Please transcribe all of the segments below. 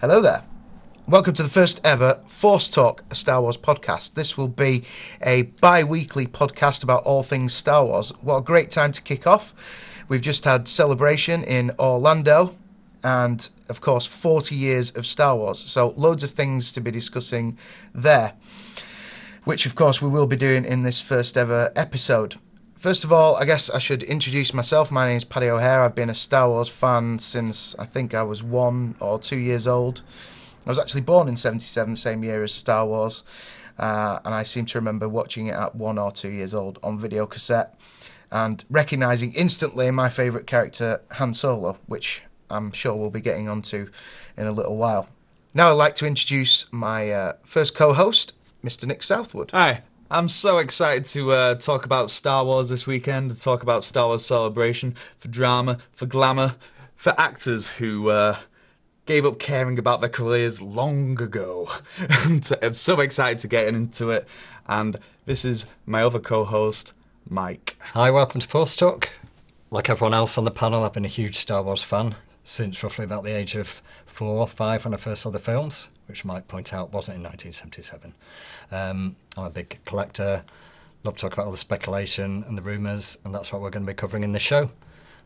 Hello there. Welcome to the first ever Force Talk, a Star Wars podcast. This will be a bi-weekly podcast about all things Star Wars. What a great time to kick off. We've just had Celebration in Orlando and, of course, 40 years of Star Wars. So loads of things to be discussing there, which, of course, we will be doing in this first ever episode. First of all, I guess I should introduce myself. My name is Paddy O'Hare. I've been a Star Wars fan since I think I was 1 or 2 years old. I was actually born in 77, same year as Star Wars, and I seem to remember watching it at 1 or 2 years old on video cassette and recognising instantly my favourite character, Han Solo, which I'm sure we'll be getting onto in a little while. Now I'd like to introduce my first co-host, Mr. Nick Southwood. Hi. I'm so excited to talk about Star Wars this weekend, to talk about Star Wars Celebration, for drama, for glamour, for actors who gave up caring about their careers long ago. I'm so excited to get into it. And this is my other co-host, Mike. Hi, welcome to Force Talk. Like everyone else on the panel, I've been a huge Star Wars fan since roughly about the age of 4 or 5 when I first saw the films, which I might point out wasn't in 1977. I'm a big collector, love to talk about all the speculation and the rumours, and that's what we're going to be covering in this show.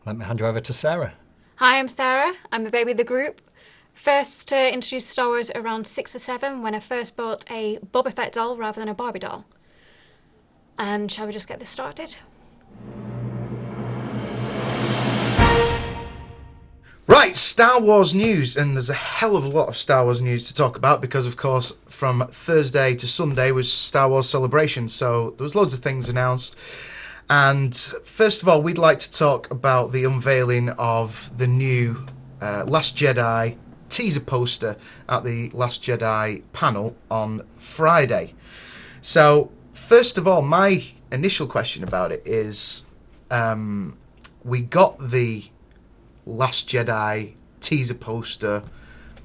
Let me hand you over to Sarah. Hi, I'm Sarah. I'm the baby of the group. First introduced Star Wars around 6 or 7 when I first bought a Boba Fett doll rather than a Barbie doll. And shall we just get this started? Right, Star Wars news, and there's a hell of a lot of Star Wars news to talk about because, of course, from Thursday to Sunday was Star Wars Celebration, so there was loads of things announced. And first of all, we'd like to talk about the unveiling of the new Last Jedi teaser poster at the Last Jedi panel on Friday. So, first of all, my initial question about it is, we got the Last Jedi teaser poster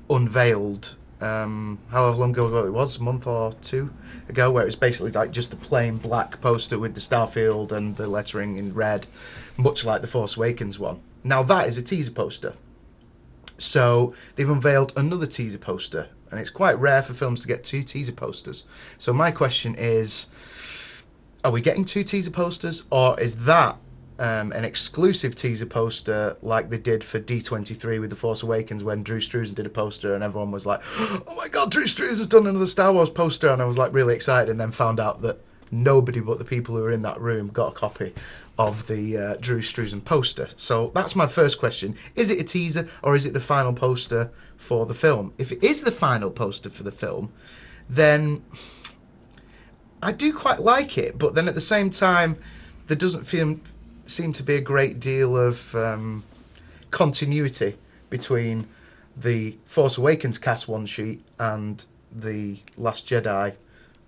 unveiled however long ago it was, a month or 2 ago, where it was basically like just a plain black poster with the starfield and the lettering in red, much like the Force Awakens one. Now that is a teaser poster. So they've unveiled another teaser poster, and it's quite rare for films to get 2 teaser posters. So my question is, are we getting 2 teaser posters, or is that an exclusive teaser poster like they did for D23 with The Force Awakens when Drew Struzan did a poster and everyone was like, oh my god, Drew Struzan has done another Star Wars poster, and I was like really excited, and then found out that nobody but the people who were in that room got a copy of the Drew Struzan poster. So that's my first question. Is it a teaser or is it the final poster for the film? If it is the final poster for the film, then I do quite like it, but then at the same time there doesn't seem to be a great deal of continuity between the Force Awakens cast one sheet and the Last Jedi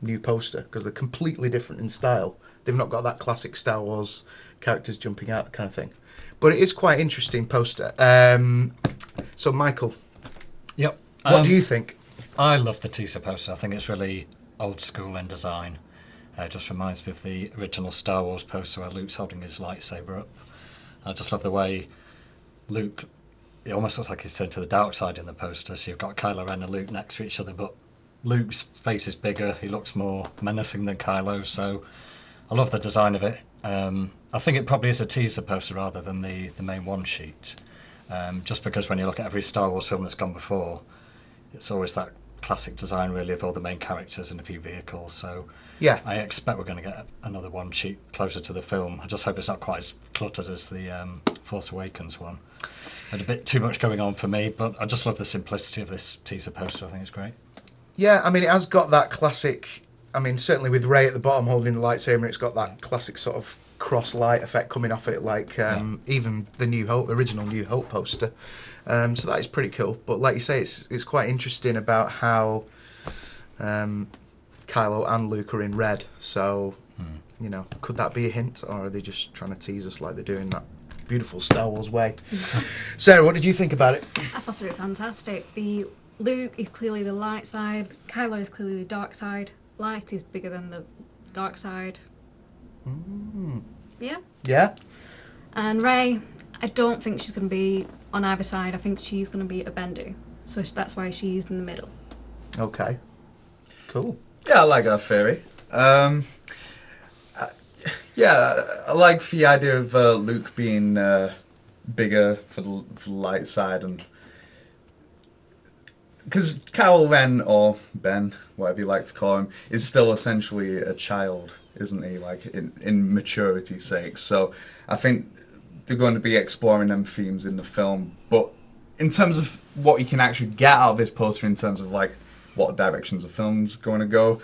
new poster, because they're completely different in style. They've not got that classic Star Wars characters jumping out kind of thing. But it is quite interesting poster. So, Michael, Yep. what do you think? I love the teaser poster. I think it's really old school in design. It just reminds me of the original Star Wars poster where Luke's holding his lightsaber up. I just love the way Luke, it almost looks like he's turned to the dark side in the poster. So you've got Kylo Ren and Luke next to each other, but Luke's face is bigger. He looks more menacing than Kylo, so I love the design of it. I think it probably is a teaser poster rather than the main one sheet. Just because when you look at every Star Wars film that's gone before, it's always that classic design really of all the main characters and a few vehicles, so Yeah. I expect we're going to get another one sheet closer to the film. I just hope it's not quite as cluttered as the Force Awakens one. Had a bit too much going on for me, but I just love the simplicity of this teaser poster. I think it's great. Yeah, I mean, it has got that classic, I mean, certainly with Rey at the bottom holding the lightsaber, it's got that classic sort of cross light effect coming off it, like even the New Hope, original New Hope poster. So that is pretty cool. But like you say, it's quite interesting about how Kylo and Luke are in red. So, you know, could that be a hint, or are they just trying to tease us like they do in that beautiful Star Wars way? Sarah, what did you think about it? I thought it was fantastic. The Luke is clearly the light side. Kylo is clearly the dark side. Light is bigger than the dark side. Yeah. Yeah? And Rey, I don't think she's going to be on either side. I think she's going to be a Bendu. So that's why she's in the middle. Okay. Cool. Yeah, I like that theory. Yeah, I like the idea of Luke being bigger for the light side, and because Kylo Ren, or Ben, whatever you like to call him, is still essentially a child, isn't he? Like in maturity's sake. So I think they're going to be exploring them themes in the film. But in terms of what you can actually get out of this poster, in terms of like what directions the film's going to go,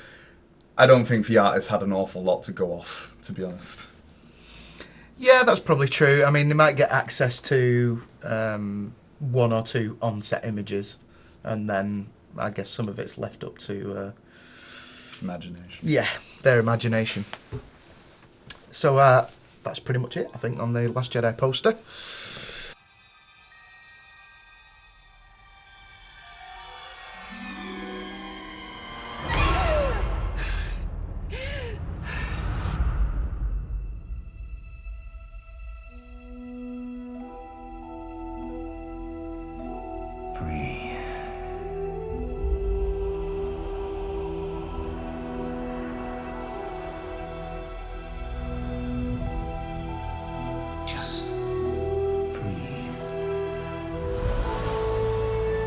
I don't think the artist had an awful lot to go off, to be honest. Yeah, that's probably true. I mean, they might get access to one or two on-set images, and then I guess some of it's left up to Imagination. their imagination. So that's pretty much it, I think, on the Last Jedi poster. Breathe. Just breathe.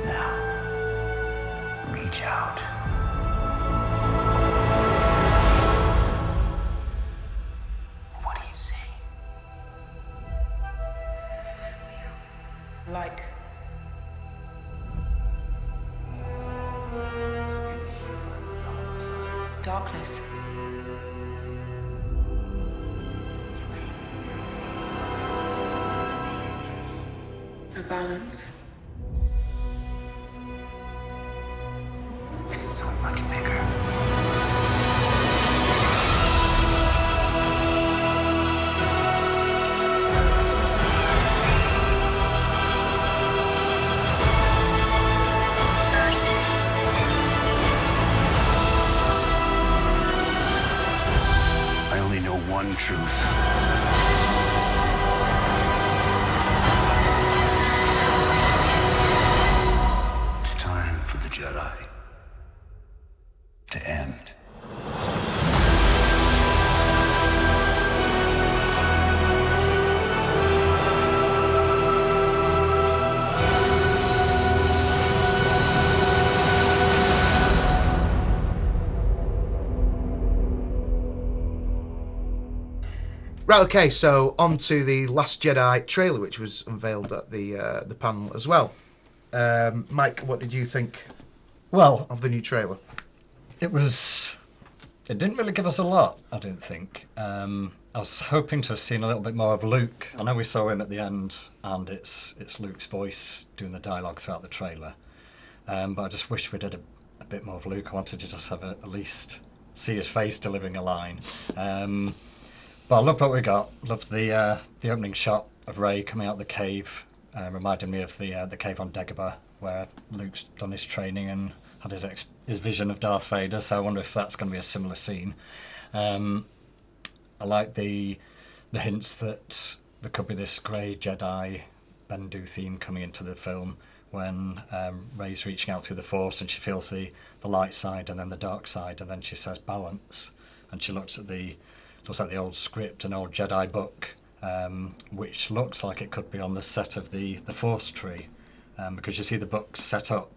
Now, reach out. What do you see? Light. Darkness. A balance. It's so much bigger. I only know one truth. It's time for the Jedi to end. Right, okay, so on to the Last Jedi trailer, which was unveiled at the panel as well. Mike, what did you think Well, of the new trailer? it didn't really give us a lot, I didn't think. I was hoping to have seen a little bit more of Luke. I know we saw him at the end, and it's Luke's voice doing the dialogue throughout the trailer. But I just wish we did a bit more of Luke. I wanted to just have at least see his face delivering a line. But I love what we got. Love the opening shot of Rey coming out of the cave, reminded me of the cave on Dagobah, where Luke's done his training and had his vision of Darth Vader. So I wonder if that's going to be a similar scene. I like the hints that there could be this grey Jedi Bendu theme coming into the film when Rey's reaching out through the Force and she feels the light side and then the dark side, and then she says balance, and she looks at the old script, an old Jedi book, which looks like it could be on the set of the Force tree, because you see the book set up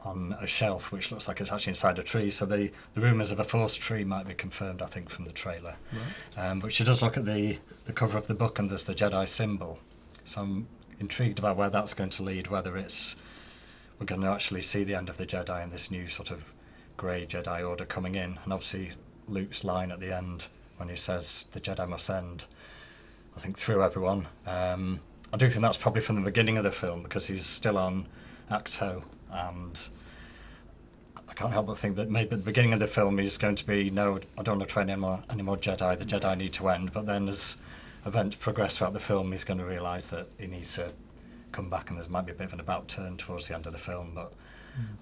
on a shelf, which looks like it's actually inside a tree. So the rumours of a Force tree might be confirmed, I think, from the trailer. Right. But she does look at the cover of the book, and there's the Jedi symbol. So I'm intrigued about where that's going to lead, whether we're going to actually see the end of the Jedi and this new sort of grey Jedi Order coming in. And obviously Luke's line at the end when he says the Jedi must end, I think, through everyone. I do think that's probably from the beginning of the film, because he's still on Acto, and I can't help but think that maybe at the beginning of the film he's going to be, no, I don't want to train any more Jedi, the Jedi need to end. But then as events progress throughout the film, he's going to realise that he needs to come back, and there might be a bit of an about turn towards the end of the film. But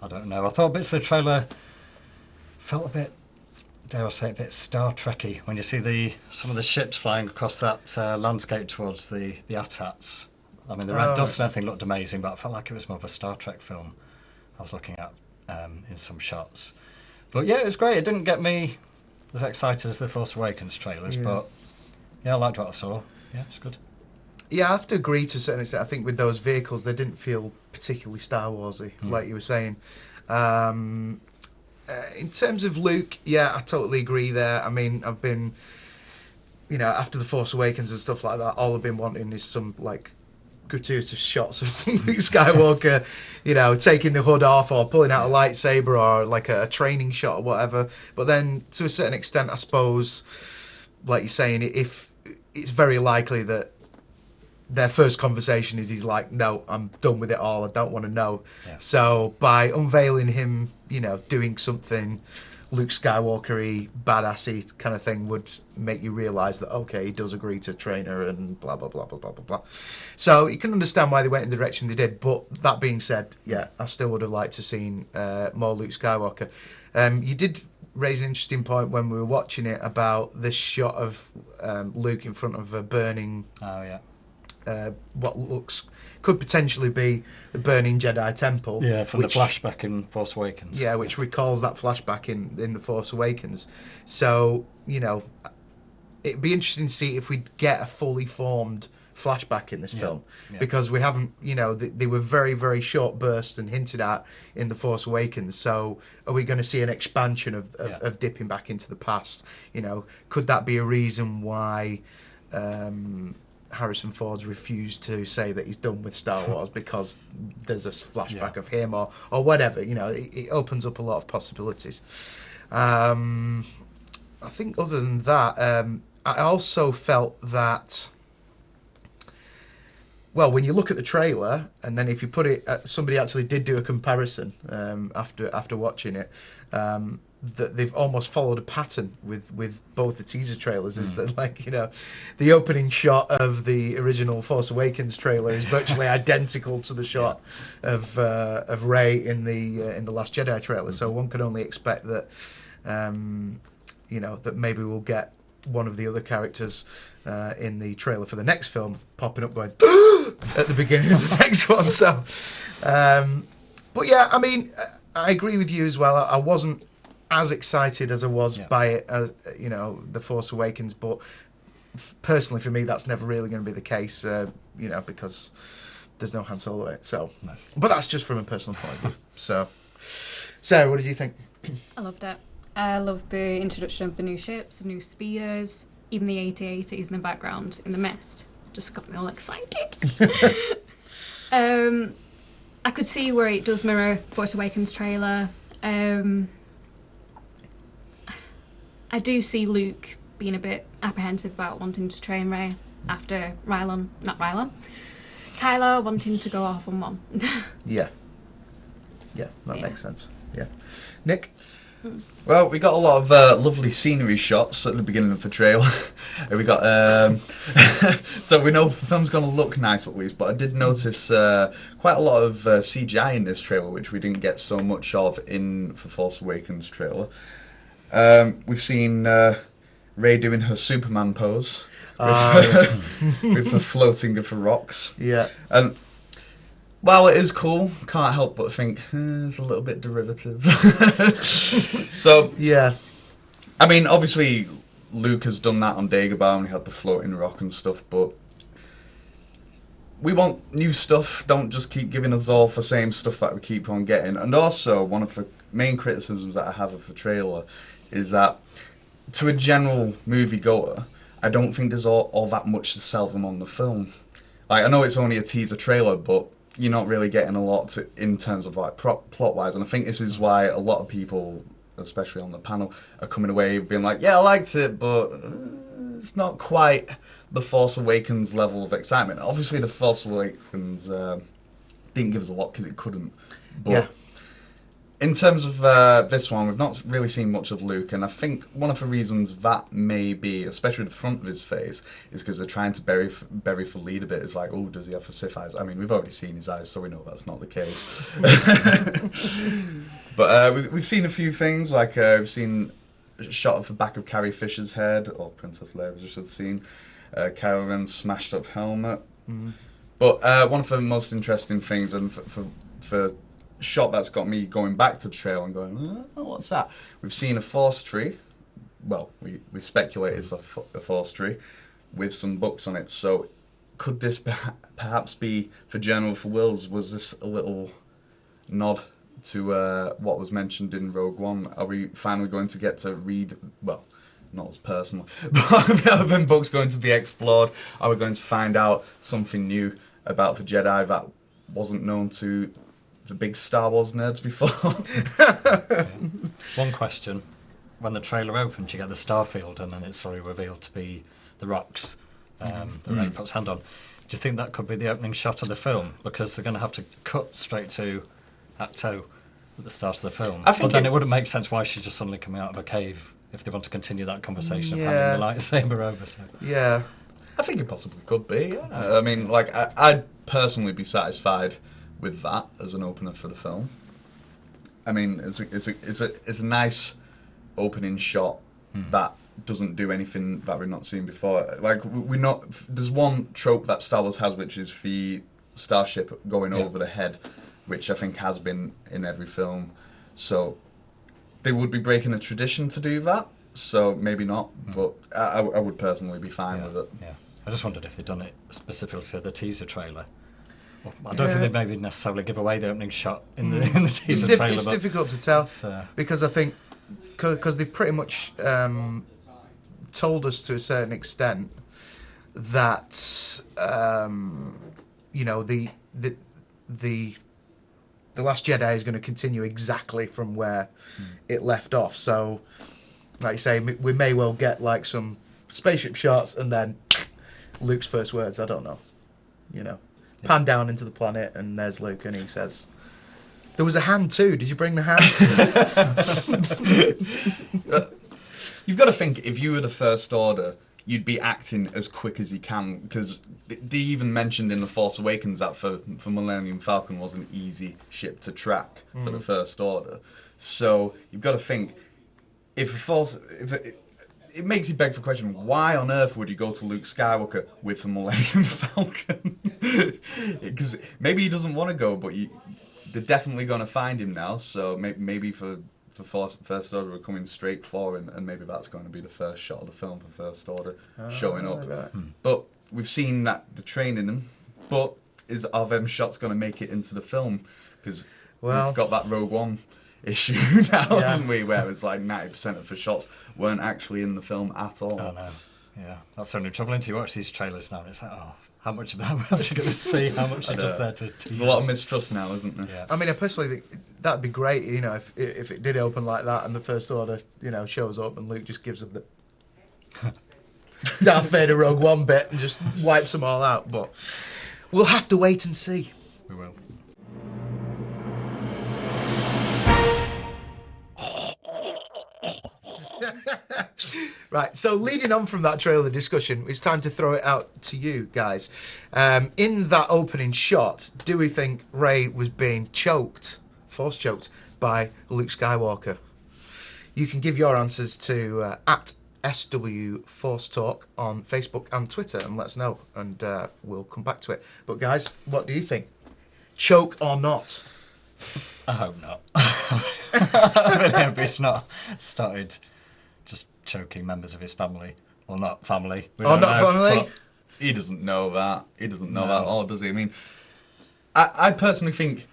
I don't know. I thought bits of the trailer felt a bit, dare I say, a bit Star Trek-y when you see some of the ships flying across that landscape towards the AT-ATs. I mean, the red dust and everything looked amazing, but I felt like it was more of a Star Trek film. I was looking at in some shots. But yeah, it was great. It didn't get me as excited as the Force Awakens trailers, but yeah, I liked what I saw. Yeah, it's good. Yeah, I have to agree to a certain extent. I think with those vehicles, they didn't feel particularly Star Warsy, like you were saying. In terms of Luke, yeah, I totally agree there. I mean, I've been, after the Force Awakens and stuff like that, all I've been wanting is some like gratuitous shots of Luke Skywalker, taking the hood off or pulling out a lightsaber or like a training shot or whatever. But then, to a certain extent, I suppose, like you're saying, if it's very likely that their first conversation is he's like, no, I'm done with it all. I don't want to know. Yeah. So by unveiling him, doing something Luke Skywalker-y, badassy kind of thing would make you realise that, okay, he does agree to train her and blah, blah, blah, blah, blah, blah, blah. So you can understand why they went in the direction they did. But that being said, yeah, I still would have liked to seen more Luke Skywalker. You did raise an interesting point when we were watching it about this shot of Luke in front of a burning... Oh, yeah. What could potentially be the burning Jedi temple. Yeah, from the flashback in Force Awakens. Yeah, which recalls that flashback in the Force Awakens. So, it'd be interesting to see if we get a fully formed flashback in this film. Yeah. Because we haven't, they were very, very short bursts and hinted at in the Force Awakens. So are we going to see an expansion of dipping back into the past? Could that be a reason why... Harrison Ford's refused to say that he's done with Star Wars because there's a flashback of him or whatever. It opens up a lot of possibilities. I think other than that, I also felt that, well, when you look at the trailer and then if you put it, somebody actually did do a comparison after watching it, that they've almost followed a pattern with both the teaser trailers. Is that the opening shot of the original Force Awakens trailer is virtually identical to the shot of Rey in the Last Jedi trailer. So one could only expect that that maybe we'll get one of the other characters in the trailer for the next film popping up going at the beginning of the next one. So, but yeah, I mean, I agree with you as well. I wasn't as excited as I was by it as the Force Awakens, but personally for me that's never really going to be the case, because there's no Han Solo in it. So, but that's just from a personal point of view. So, Sarah, what did you think? I loved it. I loved the introduction of the new ships, the new spears, even the AT-ATs in the background in the mist. Just got me all excited. I could see where it does mirror Force Awakens trailer. I do see Luke being a bit apprehensive about wanting to train Rey after Kylo wanting to go off on one. Yeah, that makes sense. Yeah, Nick. Well, we got a lot of lovely scenery shots at the beginning of the trailer. We got so we know the film's going to look nice at least, but I did notice quite a lot of CGI in this trailer, which we didn't get so much of in the Force Awakens trailer. We've seen Rey doing her Superman pose with the floating of the rocks. Yeah. And while it is cool, can't help but think it's a little bit derivative. So yeah, I mean, obviously Luke has done that on Dagobah and he had the floating rock and stuff, but we want new stuff. Don't just keep giving us all the same stuff that we keep on getting. And also, one of the main criticisms that I have of the trailer is that to a general moviegoer, I don't think there's all that much to sell them on the film. Like, I know it's only a teaser trailer, but you're not really getting a lot in terms of like plot-wise. And I think this is why a lot of people, especially on the panel, are coming away being like, yeah, I liked it, but it's not quite the Force Awakens level of excitement. Obviously, the Force Awakens didn't give us a lot because it couldn't. But yeah. In terms of this one, we've not really seen much of Luke, and I think one of the reasons that may be, especially the front of his face, is because they're trying to bury the lead a bit. It's like, oh, does he have the Sith eyes? I mean, we've already seen his eyes, so we know that's not the case. But we've seen a few things, like we've seen a shot of the back of Carrie Fisher's head, or Princess Leia, we should have seen. Kylo Ren's smashed up helmet. Mm-hmm. But one of the most interesting things, and for shot that's got me going back to the trailer and going, oh, what's that? We've seen a force tree. Well, we speculate it's a force tree with some books on it. So could this perhaps be for General for Wills? Was this a little nod to what was mentioned in Rogue One? Are we finally going to get to read, well, not as personal, but are the books going to be explored? Are we going to find out something new about the Jedi that wasn't known to the big Star Wars nerds before? One question. When the trailer opens, you get the starfield, and then it's sort of revealed to be the rocks that Rey puts hand on. Do you think that could be the opening shot of the film? Because they're going to have to cut straight to Act 2 at the start of the film. I think but then it wouldn't make sense why she's just suddenly coming out of a cave if they want to continue that conversation of handing the lightsaber over. So. Yeah. I think it possibly could be, yeah. I mean, like, I'd personally be satisfied with that as an opener for the film. I mean, it's a nice opening shot that doesn't do anything that we've not seen before. Like, there's one trope that Star Wars has, which is the starship going over the head, which I think has been in every film. So they would be breaking a tradition to do that, so maybe not, but I would personally be fine with it. Yeah, I just wondered if they'd done it specifically for the teaser trailer. Well, I don't think they'd maybe necessarily give away the opening shot in the teaser trailer. It's difficult to tell, because I think, because they've pretty much told us to a certain extent that, you know, the Last Jedi is going to continue exactly from where it left off. So, like you say, we may well get like some spaceship shots and then Luke's first words. I don't know. You know, pan down into the planet and there's Luke and he says, "There was a hand too. Did you bring the hand?" You've got to think, if you were the First Order, you'd be acting as quick as you can, because they even mentioned in The Force Awakens that for Millennium Falcon was an easy ship to track for the First Order. So you've got to think, it makes you beg for question, why on earth would you go to Luke Skywalker with the Millennium Falcon? Because maybe he doesn't want to go, but they're definitely going to find him now, so maybe for First Order are coming straight for him, and maybe that's going to be the first shot of the film for First Order showing up. Right. But we've seen that the training them, but are them shots going to make it into the film? Because we've got that Rogue One issue now, haven't we, where it's like 90% of the shots weren't actually in the film at all. Oh no, yeah, that's the only trouble. Until you watch these trailers now, and it's like, oh, how much of that we're actually going to see? How much is just there to tease? There's a lot of mistrust now, isn't there? Yeah. I mean, I personally think that'd be great, you know, if it did open like that and the First Order, you know, shows up and Luke just gives them the Darth Vader Rogue One bit and just wipes them all out. But we'll have to wait and see. We will. Right, so leading on from that trailer discussion, it's time to throw it out to you guys. In that opening shot, do we think Rey was being force choked by Luke Skywalker? You can give your answers to at SW Force Talk on Facebook and Twitter and let us know, and we'll come back to it. But guys, what do you think? Choke or not? I hope not. I really hope he's not started just choking members of his family. Or not family. Family? He doesn't know that. He doesn't know that at all, does he? I mean, I personally think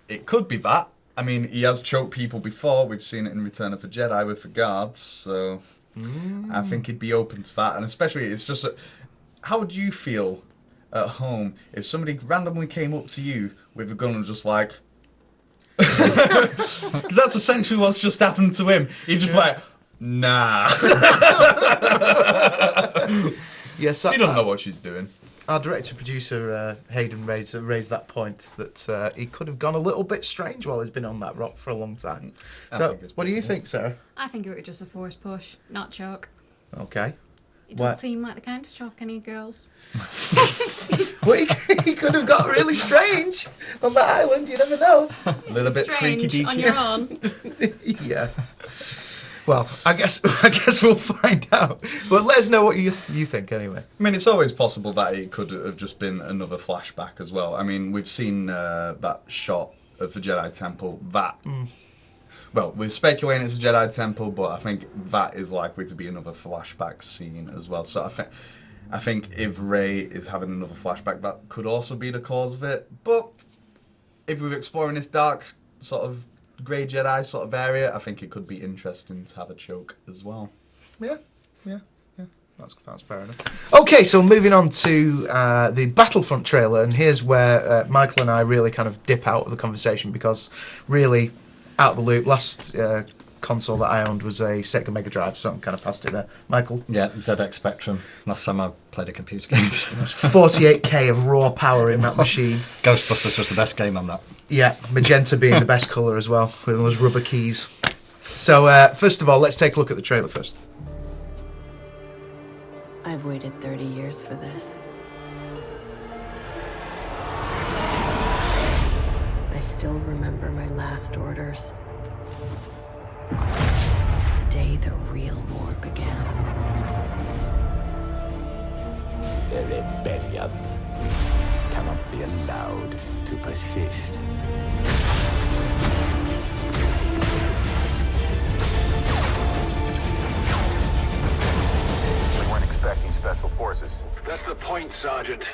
it could be that. I mean, he has choked people before. We've seen it in Return of the Jedi with the guards, so I think he'd be open to that. And especially, it's just, how would you feel at home if somebody randomly came up to you with a gun and just like... Because that's essentially what's just happened to him. He's just like, nah. Yes, he doesn't know what she's doing. Our director-producer, Hayden, raised that point that he could have gone a little bit strange while he's been on that rock for a long time. So, what do you think, Sarah? I think it was just a force push, not choke. Okay. It doesn't seem like the kind to choke any girls. Well, he could have got really strange on the island. You never know. A little bit freaky deaky on your own. Yeah. Well, I guess we'll find out. But let us know what you think anyway. I mean, it's always possible that it could have just been another flashback as well. I mean, we've seen that shot of the Jedi Temple. That, well, we're speculating it's a Jedi Temple, but I think that is likely to be another flashback scene as well. So I think if Rey is having another flashback, that could also be the cause of it. But if we're exploring this dark sort of grey Jedi sort of area, I think it could be interesting to have a choke as well. Yeah. That's fair enough. Okay, so moving on to the Battlefront trailer, and here's where Michael and I really kind of dip out of the conversation because really out of the loop. Last console that I owned was a Sega Mega Drive, so I'm kind of past it there. Michael? Yeah, ZX Spectrum. Last time I played a computer game. 48k of raw power in that machine. Ghostbusters was the best game on that. Yeah, magenta being the best colour as well, with those rubber keys. So, first of all, let's take a look at the trailer first. I've waited 30 years for this. I still remember my last orders. The day the real war began. The rebellion cannot be allowed to persist. We weren't expecting special forces. That's the point, Sergeant.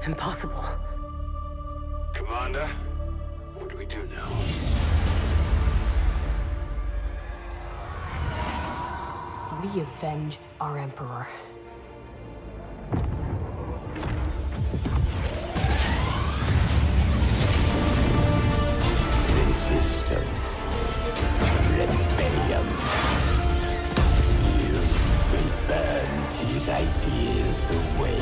Impossible. Commander, what do we do now? We avenge our Emperor. Resistance. Rebellion. You will burn these ideas away.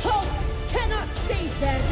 Hope cannot save them!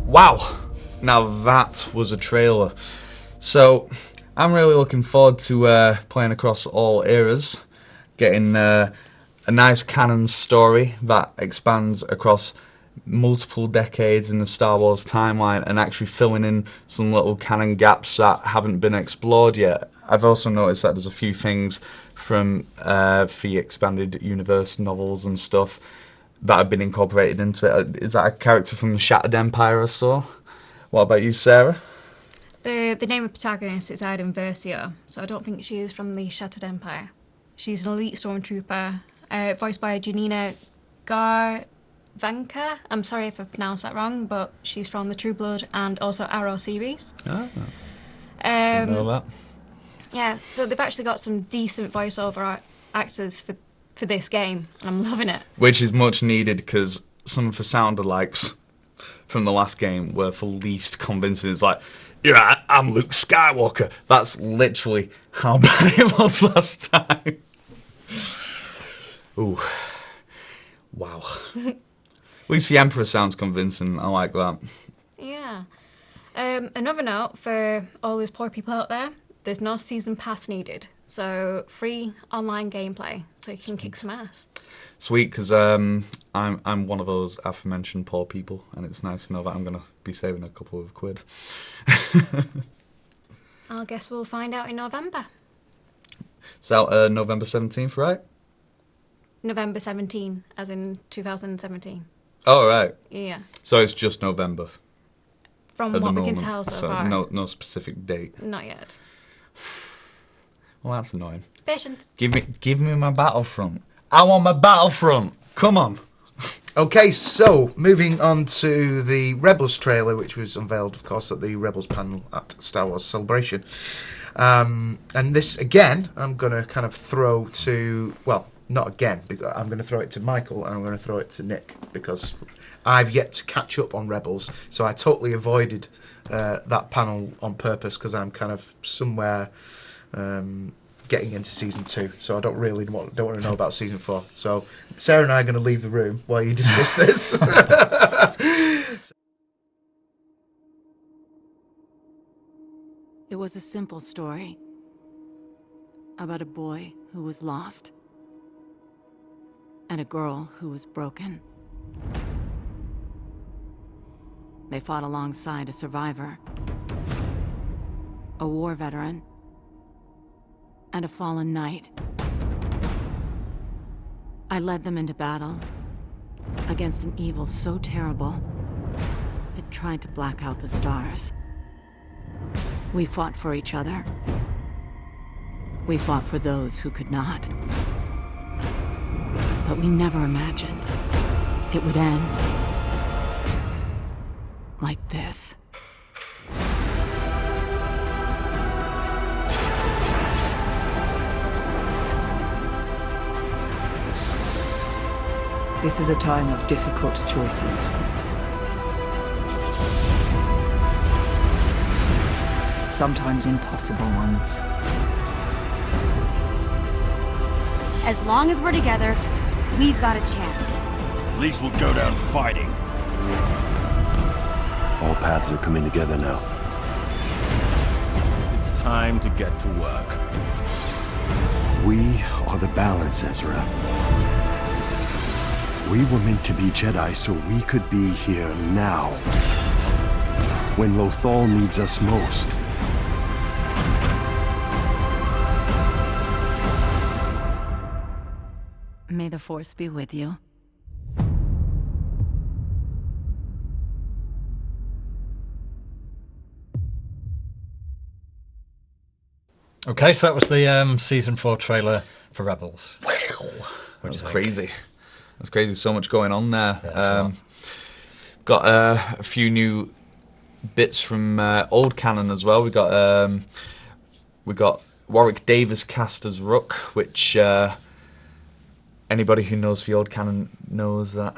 Wow, now that was a trailer. So I'm really looking forward to playing across all eras, getting a nice canon story that expands across multiple decades in the Star Wars timeline and actually filling in some little canon gaps that haven't been explored yet. I've also noticed that there's a few things from the expanded universe novels and stuff that have been incorporated into it. Is that a character from the Shattered Empire I saw? What about you, Sarah? The name of protagonist is Iden Versio, so I don't think she is from the Shattered Empire. She's an elite stormtrooper, voiced by Janina Garvanka. I'm sorry if I pronounced that wrong, but she's from the True Blood and also Arrow series. Oh, didn't know that. Yeah, so they've actually got some decent voiceover actors for this game, and I'm loving it. Which is much needed because some of the sound-alikes from the last game were the least convincing. It's like, yeah, I'm Luke Skywalker. That's literally how bad it was last time. Ooh. Wow. At least the Emperor sounds convincing. I like that. Yeah. Another note for all those poor people out there, there's no season pass needed. So free online gameplay, so you can kick some ass. Sweet, because I'm one of those aforementioned poor people, and it's nice to know that I'm going to be saving a couple of quid. I guess we'll find out in November. So November 17th, right? November 17, as in 2017. Oh, right. Yeah. So it's just November. From what we can tell so far. No specific date. Not yet. Well, that's annoying. Patience. Give me my Battlefront. I want my Battlefront. Come on. Okay, so moving on to the Rebels trailer, which was unveiled, of course, at the Rebels panel at Star Wars Celebration. And this, again, I'm going to kind of throw to, well, not again, because I'm going to throw it to Michael and I'm going to throw it to Nick, because I've yet to catch up on Rebels, so I totally avoided that panel on purpose, because I'm kind of somewhere getting into season 2, so I don't want to know about season 4. So Sarah and I are going to leave the room while you discuss this. It was a simple story about a boy who was lost and a girl who was broken. They fought alongside a survivor, a war veteran, and a fallen knight. I led them into battle against an evil so terrible it tried to black out the stars. We fought for each other. We fought for those who could not. But we never imagined it would end like this. This is a time of difficult choices. Sometimes impossible ones. As long as we're together, we've got a chance. At least we'll go down fighting. All paths are coming together now. It's time to get to work. We are the balance, Ezra. We were meant to be Jedi so we could be here now, when Lothal needs us most. May the Force be with you. Okay, so that was the season 4 trailer for Rebels. Wow, that was crazy. That's crazy. So much going on there. Yeah, got a few new bits from old canon as well. We got Warwick Davis cast as Rook, which anybody who knows the old canon knows that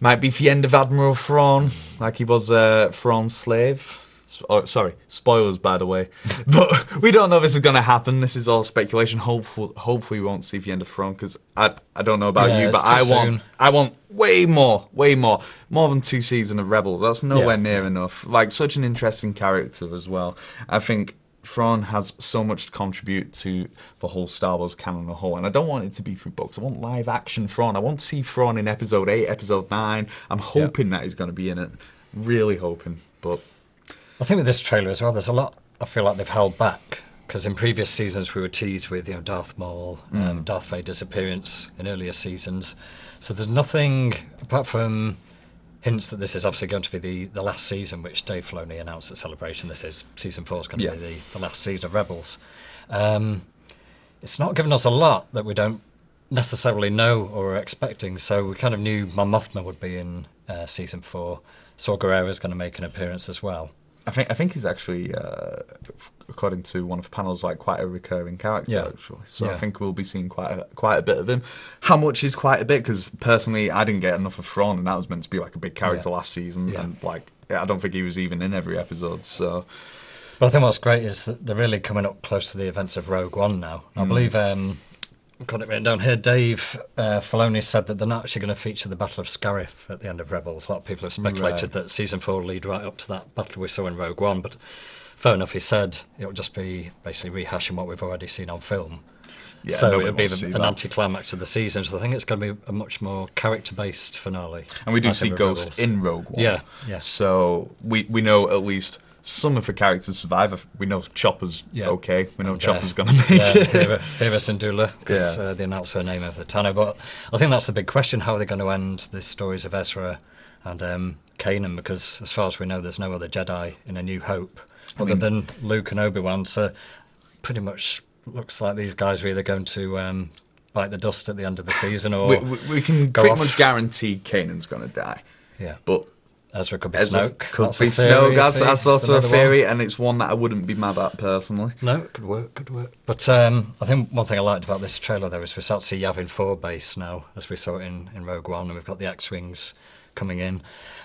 might be the end of Admiral Thrawn, like he was Thrawn's slave. Oh, sorry, spoilers by the way. But we don't know if this is going to happen. This is all speculation. Hopefully we won't see the end of Thrawn, because I don't know about you, but I want way more than 2 seasons of Rebels. That's nowhere near enough. Like, such an interesting character as well. I think Thrawn has so much to contribute to the whole Star Wars canon as a whole, and I don't want it to be through books. I want live action Thrawn. I want to see Thrawn in episode 8, episode 9. I'm hoping that he's going to be in it. Really hoping, but I think with this trailer as well, there's a lot I feel like they've held back, because in previous seasons we were teased with, Darth Maul, Darth Vader's appearance in earlier seasons. So there's nothing apart from hints that this is obviously going to be the last season, which Dave Filoni announced at Celebration. This is season 4 is going to be the last season of Rebels. It's not given us a lot that we don't necessarily know or are expecting. So we kind of knew Mon Mothma would be in season 4. Saw Gerrera is going to make an appearance as well. I think he's actually, according to one of the panels, like quite a recurring character. Actually. So I think we'll be seeing quite a bit of him. How much is quite a bit? Because personally, I didn't get enough of Thrawn, and that was meant to be like a big character last season, and I don't think he was even in every episode. So, but I think what's great is that they're really coming up close to the events of Rogue One now. I believe. I've got it written down here. Dave Filoni said that they're not actually going to feature the Battle of Scarif at the end of Rebels. A lot of people have speculated that season 4 will lead right up to that battle we saw in Rogue One, but fair enough, he said it'll just be basically rehashing what we've already seen on film. Yeah, so it'll be an anticlimax of the season, so I think it's going to be a much more character-based finale. And we do see Ghost in Rogue One. Yeah. So we know at least some of the characters survive. We know Chopper's okay. We know Chopper's going to make it. Hera Syndulla, because they announced her name over the Tanner. But I think that's the big question. How are they going to end the stories of Ezra and Kanan? Because as far as we know, there's no other Jedi in A New Hope other than Luke and Obi-Wan. So pretty much looks like these guys are either going to bite the dust at the end of the season, or we can pretty much guarantee Kanan's going to die. Yeah. But Ezra could be Ezra Snoke. could That's be a theory, Snoke. That's it's also a another theory, one. and it's one that I wouldn't be mad at personally. No, it could work, could work. But I think one thing I liked about this trailer, though, is we start to see Yavin 4 base now, as we saw it in Rogue One, and we've got the X-Wings coming in.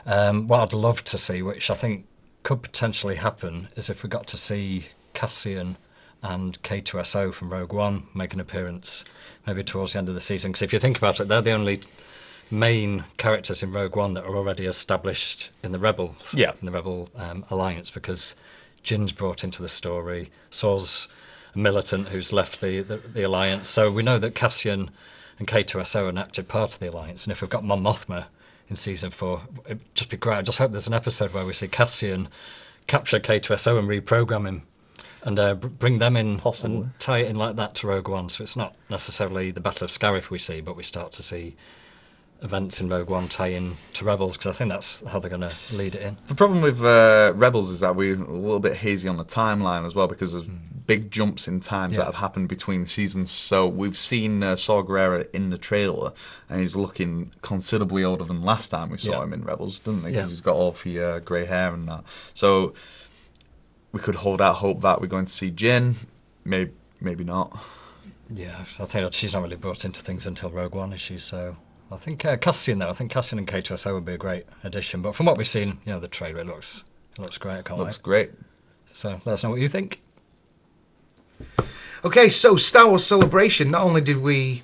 What I'd love to see, which I think could potentially happen, is if we got to see Cassian and K2SO from Rogue One make an appearance maybe towards the end of the season. Because if you think about it, they're the only main characters in Rogue One that are already established in the Rebel Alliance, because Jin's brought into the story, Saw's a militant who's left the Alliance, so we know that Cassian and K2SO are an active part of the Alliance, and if we've got Mon Mothma in season 4, it'd just be great. I just hope there's an episode where we see Cassian capture K2SO and reprogram him and bring them in and tie it in like that to Rogue One, so it's not necessarily the Battle of Scarif we see, but we start to see events in Rogue One tie in to Rebels, because I think that's how they're going to lead it in. The problem with Rebels is that we're a little bit hazy on the timeline as well, because there's big jumps in times that have happened between seasons. So we've seen Saw Gerrera in the trailer, and he's looking considerably older than last time we saw him in Rebels, doesn't he? Because he's got all the grey hair and that. So we could hold out hope that we're going to see Jyn. Maybe not. Yeah, I think she's not really brought into things until Rogue One, is she? So I think Cassian, though. I think Cassian and K2SO would be a great addition. But from what we've seen, the trailer, it looks great. I can't wait. Looks great. So let us know what you think. Okay, so Star Wars Celebration. Not only did we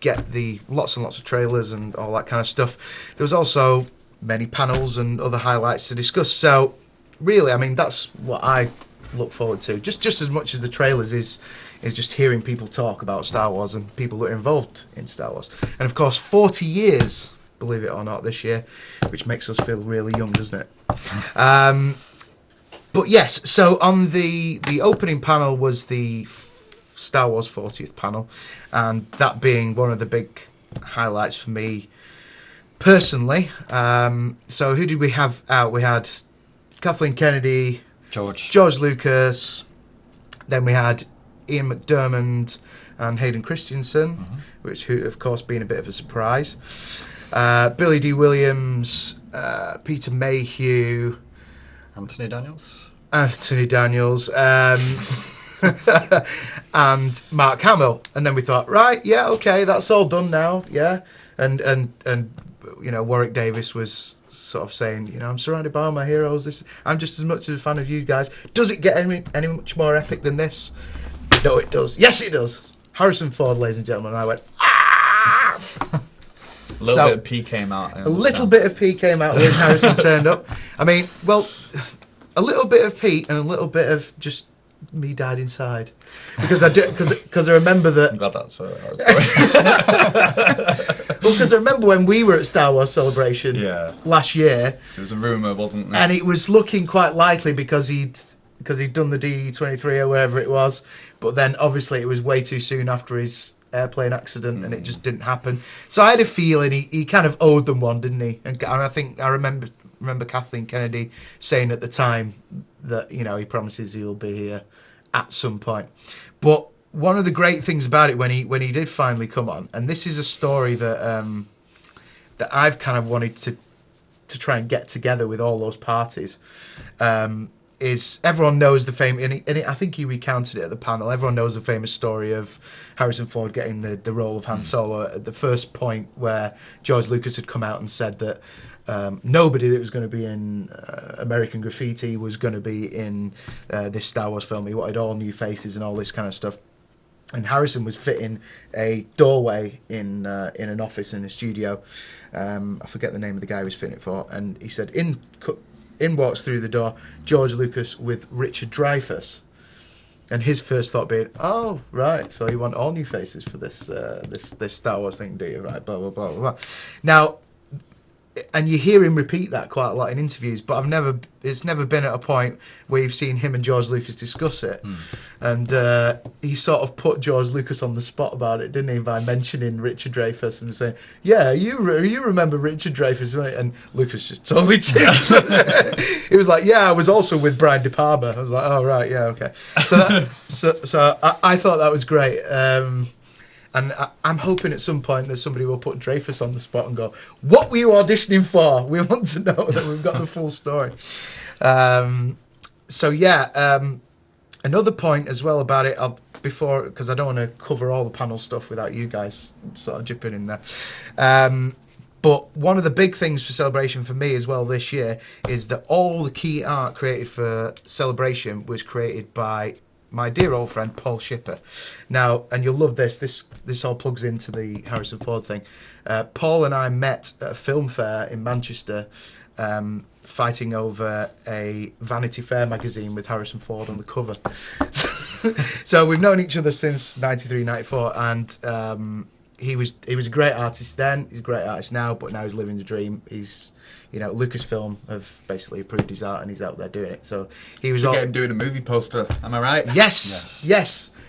get the lots and lots of trailers and all that kind of stuff, there was also many panels and other highlights to discuss. So really, I mean, that's what I look forward to. Just as much as the trailers is just hearing people talk about Star Wars and people that are involved in Star Wars. And of course, 40 years, believe it or not, this year, which makes us feel really young, doesn't it? But yes, so on the opening panel was the Star Wars 40th panel, and that being one of the big highlights for me personally. So who did we have out? We had Kathleen Kennedy, George Lucas, then we had Ian McDiarmid and Hayden Christensen, who of course being a bit of a surprise. Billy D. Williams, Peter Mayhew, Anthony Daniels, and Mark Hamill. And then we thought, right, yeah, okay, that's all done now, yeah. And Warwick Davis was sort of saying, I'm surrounded by all my heroes. I'm just as much of a fan of you guys. Does it get any much more epic than this? No, it does. Yes, it does. Harrison Ford, ladies and gentlemen. And I went, ah! A little bit of pee came out. A little bit of pee came out when Harrison turned up. I mean, well, a little bit of pee and a little bit of just me died inside. Because I remember that. I'm glad that's where I was going. Well, because I remember when we were at Star Wars Celebration last year. There was a rumour, wasn't there? And it was looking quite likely because he'd done the D23 or wherever it was. But then obviously it was way too soon after his airplane accident and it just didn't happen. So I had a feeling he kind of owed them one, didn't he? And I think I remember Kathleen Kennedy saying at the time that, he promises he'll be here at some point. But one of the great things about it when he did finally come on, and this is a story that that I've kind of wanted to try and get together with all those parties, is everyone knows the famous, and I think he recounted it at the panel, everyone knows the famous story of Harrison Ford getting the role of Han Solo at the first point where George Lucas had come out and said that nobody that was going to be in American Graffiti was going to be in this Star Wars film. He wanted all new faces and all this kind of stuff. And Harrison was fitting a doorway in an office in a studio. I forget the name of the guy he was fitting it for. And he said, in walks through the door George Lucas with Richard Dreyfuss. And his first thought being, oh, right, so you want all new faces for this Star Wars thing, do you? Right, blah, blah, blah, blah. Now, and you hear him repeat that quite a lot in interviews, but it's never been at a point where you've seen him and George Lucas discuss it. And he sort of put George Lucas on the spot about it, didn't he, by mentioning Richard Dreyfuss and saying, yeah, you remember Richard Dreyfuss, right? And Lucas just totally tipped. He was like, yeah, I was also with Brian De Palma. I was like, oh, right, yeah, okay. So I thought that was great. And I'm hoping at some point that somebody will put Dreyfus on the spot and go, "What were you auditioning for? We want to know that we've got the full story." Another point as well about it, because I don't want to cover all the panel stuff without you guys sort of jipping in there. But one of the big things for Celebration for me as well this year is that all the key art created for Celebration was created by my dear old friend Paul Shipper. Now, and you'll love this. This all plugs into the Harrison Ford thing. Paul and I met at a film fair in Manchester, fighting over a Vanity Fair magazine with Harrison Ford on the cover. So we've known each other since 93, 94, and he was a great artist then. He's a great artist now, but now he's living the dream. He's, Lucasfilm have basically approved his art, and he's out there doing it. So he was get him doing a movie poster. Am I right? Yes.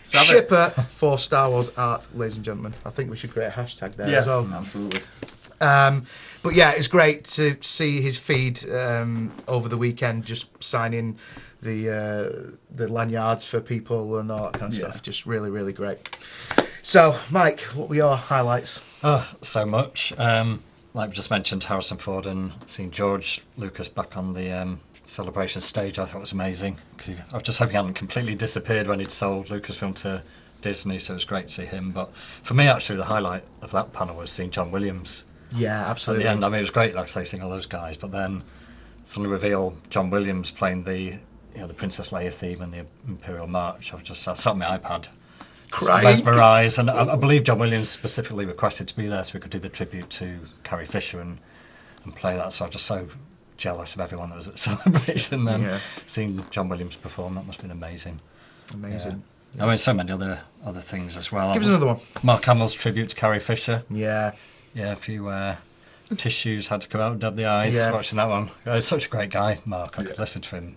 Shipper for Star Wars art, ladies and gentlemen. I think we should create a hashtag there as well. Absolutely. But yeah, it's great to see his feed over the weekend, just signing the lanyards for people and all that kind of stuff. Just really, really great. So, Mike, what were your highlights? Oh, so much. Like we just mentioned, Harrison Ford, and seeing George Lucas back on the Celebration stage, I thought was amazing. Cause I was just hoping he hadn't completely disappeared when he'd sold Lucasfilm to Disney, so it was great to see him. But for me, actually, the highlight of that panel was seeing John Williams. Yeah, absolutely. At the end, I mean, it was great, like I say, seeing all those guys, but then suddenly reveal John Williams playing the Princess Leia theme and the Imperial March. I sat on my iPad, mesmerised, and I believe John Williams specifically requested to be there so we could do the tribute to Carrie Fisher and play that. So I was just so jealous of everyone that was at Celebration. Then seeing John Williams perform, that must have been amazing. Amazing. Yeah. I mean, so many other things as well. Give us another one. Mark Hamill's tribute to Carrie Fisher. Yeah, a few tissues had to come out and dab the eyes watching that one. He's such a great guy, Mark. I could listen to him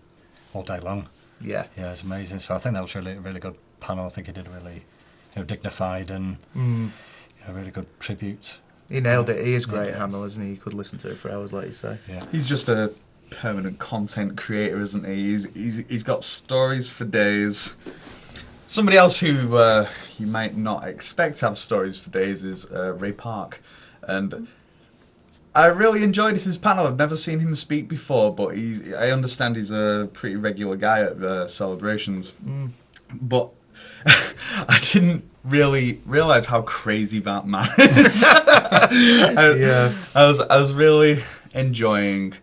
all day long. Yeah, it's amazing. So I think that was really a really good panel. I think he did a really dignified and a really good tribute. He nailed it. He is great, Hamill, isn't he? You could listen to it for hours, like you say. Yeah, he's just a permanent content creator, isn't he? He's got stories for days. Somebody else who you might not expect to have stories for days is Ray Park, and I really enjoyed his panel. I've never seen him speak before, but I understand he's a pretty regular guy at Celebrations. But I didn't really realise how crazy that man is. I was really enjoying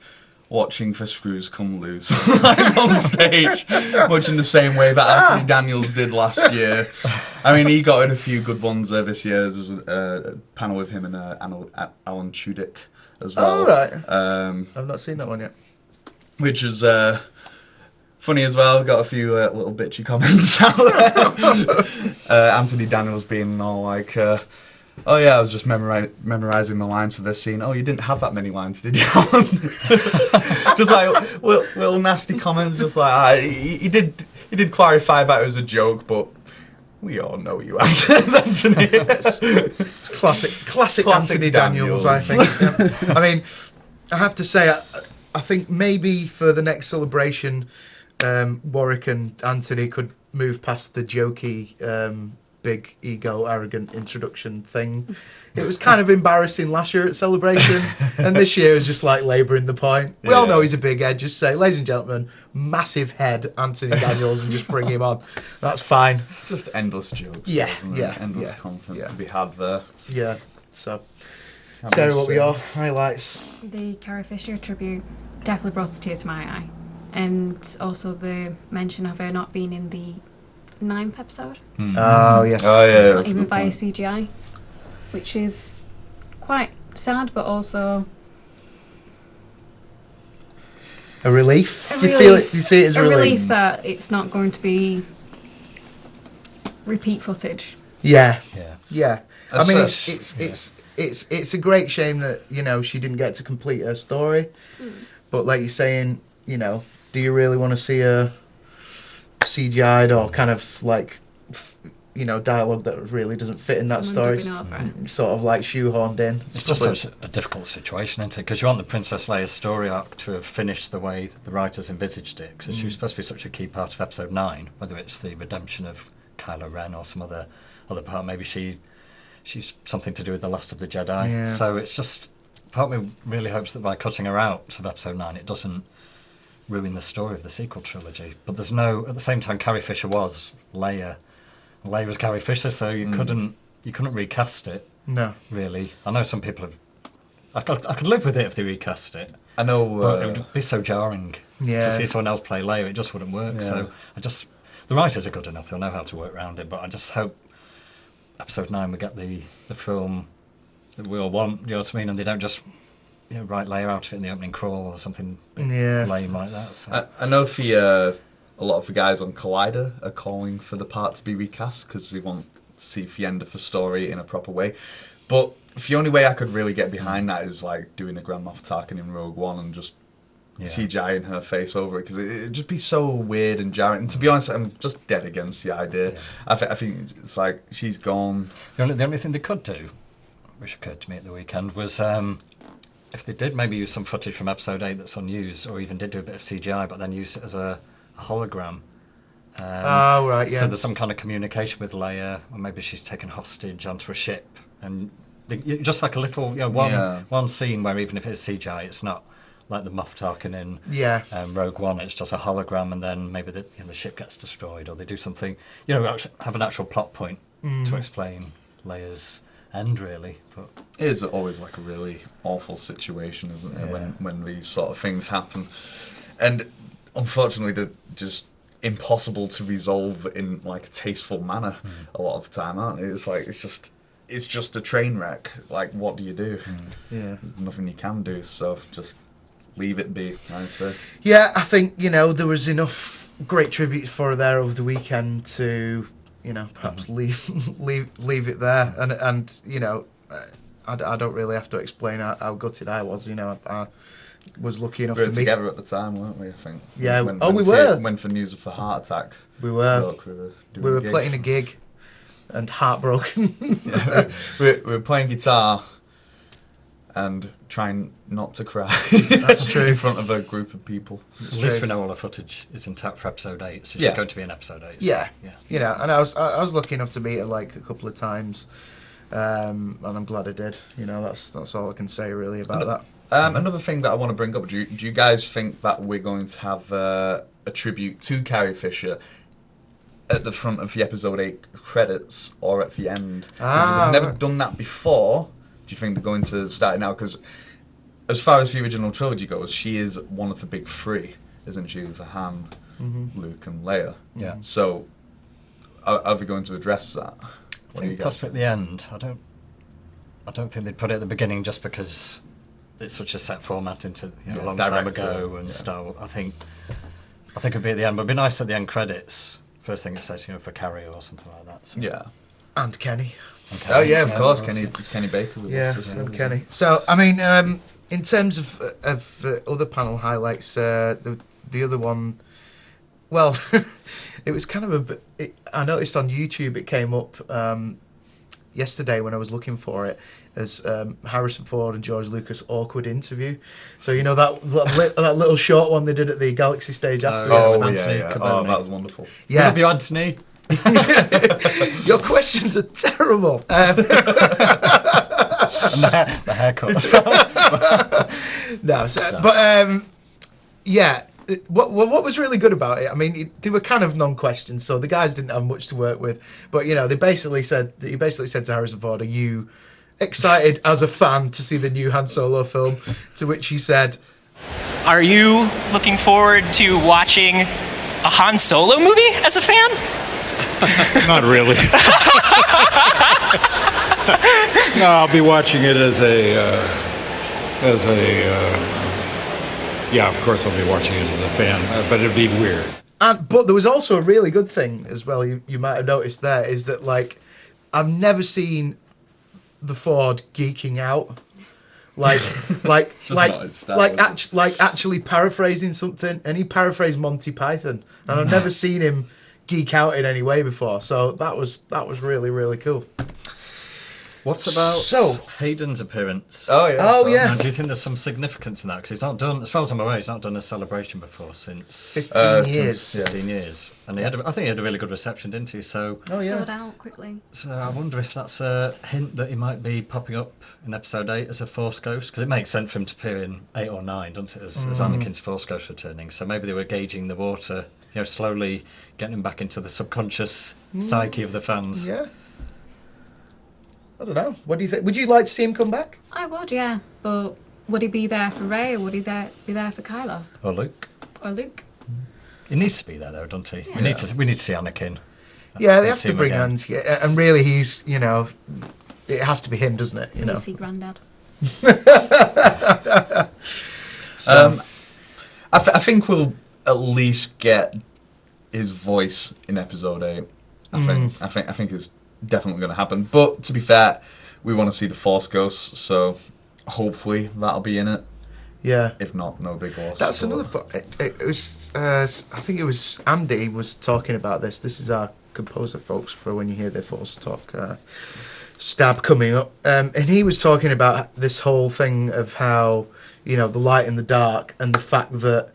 watching for screws come loose live on stage, much in the same way that Anthony Daniels did last year. I mean, he got in a few good ones this year. There was a panel with him and Alan Tudyk as well. Oh, right. I've not seen that one yet. Which was funny as well. Got a few little bitchy comments out there. Anthony Daniels being all like... oh yeah, I was just memorising the lines for this scene. Oh, you didn't have that many lines, did you? Just like little nasty comments. Just like he did clarify that it was a joke, but we all know you, Anthony. It's classic Anthony Daniels, I think. I mean, I have to say, I think maybe for the next Celebration, Warwick and Anthony could move past the jokey. Big ego, arrogant introduction thing. It was kind of embarrassing last year at Celebration, and this year was just like labouring the point. We all know he's a big head. Just say, ladies and gentlemen, massive head Anthony Daniels, and just bring him on. That's fine. It's just endless jokes. Endless content to be had there. Yeah. So, Sarah, what were your highlights? The Carrie Fisher tribute definitely brought a tear to my eye, and also the mention of her not being in the 9th episode. Oh yes. Oh yeah. Not even via CGI, which is quite sad, but also a relief. You feel it. You see it as a relief that it's not going to be repeat footage. Yeah. I mean, it's a great shame that she didn't get to complete her story, but like you're saying, do you really want to see her CGI'd or kind of like dialogue that really doesn't fit in that story, sort of like shoehorned in? It's just such a difficult situation, isn't it? Because you want the Princess Leia story arc to have finished the way the writers envisaged it, because she was supposed to be such a key part of Episode 9, whether it's the redemption of Kylo Ren or some other part. Maybe she she's something to do with the Last of the Jedi. Yeah. So it's just, part of me really hopes that by cutting her out of Episode 9, it doesn't ruin the story of the sequel trilogy. But there's no, at the same time, Carrie Fisher was Leia. Leia was Carrie Fisher, so you couldn't recast it. No, really. I know some people have. I could live with it if they recast it. I know, but it would be so jarring to see someone else play Leia. It just wouldn't work. So the writers are good enough; they'll know how to work around it. But I just hope Episode 9 we get the film that we all want. You know what I mean? And they don't just write Leia out of it in the opening crawl or something lame like that. So. I know a lot of the guys on Collider are calling for the part to be recast because they want to see Fienda for story in a proper way. But the only way I could really get behind that is like doing a Grand Moff Tarkin in Rogue One and just CGIing her face over it, because it'd just be so weird and jarring. And to be honest, I'm just dead against the idea. Yeah. I think it's like she's gone. The only thing they could do, which occurred to me at the weekend, was if they did maybe use some footage from Episode 8 that's unused, or even did do a bit of CGI, but then use it as a hologram. Right, yeah. So there's some kind of communication with Leia, or maybe she's taken hostage onto a ship, and just like a little, one scene where even if it's CGI, it's not like the Moff Tarkin in Rogue One. It's just a hologram, and then maybe the ship gets destroyed, or they do something. Have an actual plot point to explain Leia's end, really. But it is always like a really awful situation, isn't it, when these sort of things happen, and unfortunately they're just impossible to resolve in like a tasteful manner a lot of the time, aren't they? It's like it's just a train wreck. Like, what do you do? There's nothing you can do, so just leave it be, I'd say. Yeah, I think there was enough great tributes for her there over the weekend to perhaps leave it there, and I don't really have to explain how gutted I was. I was lucky enough to meet. Together at the time, weren't we? I think. Yeah. We were. When for news of the heart attack. We were. We were playing a gig, and heartbroken. we were playing guitar, and trying not to cry. That's true. In front of a group of people. At least we know all the footage is intact for Episode 8, so she's going to be in Episode 8. So, yeah. And I was lucky enough to meet her like a couple of times, and I'm glad I did. That's all I can say really about that. Another thing that I want to bring up, do you guys think that we're going to have a tribute to Carrie Fisher at the front of the Episode 8 credits or at the end? Because they've never done that before. Do you think they're going to start it now? Because as far as the original trilogy goes, she is one of the big three, isn't she? For Han, Luke and Leia. Yeah. So are they going to address that? I think possibly at the end. I don't think they'd put it at the beginning just because it's such a set format into a long time ago and Star Wars. I think it'd be at the end, but it'd be nice at the end credits. First thing it says, for Carrie or something like that. So. Yeah, and Kenny. Oh yeah, of course, Kenny. It's Kenny Baker with us. Yeah, and Kenny. So I mean, in terms of other panel highlights, the other one, well, it was kind of a bit. I noticed on YouTube it came up yesterday when I was looking for it as Harrison Ford and George Lucas awkward interview. So that little short one they did at the Galaxy stage afterwards. That was wonderful. Yeah, love you, Anthony. Your questions are terrible. And the haircut. What was really good about it? I mean, they were kind of non-questions, so the guys didn't have much to work with. But he basically said to Harrison Ford, "Are you excited as a fan to see the new Han Solo film?" To which he said, "Are you looking forward to watching a Han Solo movie as a fan?" Not really. No, I'll be watching it as yeah, of course I'll be watching it as a fan, but it'd be weird. But there was also a really good thing as well. You might have noticed there is that I've never seen the Ford geeking out, actually paraphrasing something, and he paraphrased Monty Python, and I've never seen him geek out in any way before. So that was really, really cool. What about So- Hayden's appearance? Oh yeah. Oh, yeah. Now, do you think there's some significance in that? Because he's not done, as far as I'm aware, he's not done a celebration before since 15 years. since, yeah. 15 years. And I think he had a really good reception, didn't he? So, Oh, yeah. Sold out quickly. so I wonder if that's a hint that he might be popping up in episode 8 as a Force Ghost. Because it makes sense for him to appear in 8 or 9, doesn't it? As Anakin's Force Ghost returning. So maybe they were gauging the water, slowly getting him back into the subconscious psyche of the fans. Yeah. I don't know. What do you think? Would you like to see him come back? I would, yeah. But would he be there for Rey or would he be there for Kylo? Or Luke. Or Luke? He needs to be there, though, doesn't he? We need to see Anakin. Yeah, they Let's have see to him bring again. Andy. And really, he's, it has to be him, doesn't it? You see Grandad. I think we'll at least get his voice in episode 8. I think it's definitely going to happen. But to be fair, we want to see the Force Ghosts, so hopefully that'll be in it. Yeah. If not, no big loss. That's another point. It was, I think it was Andy was talking about this. This is our composer, folks, for when you hear their Force talk. Stab coming up. And he was talking about this whole thing of how, the light and the dark, and the fact that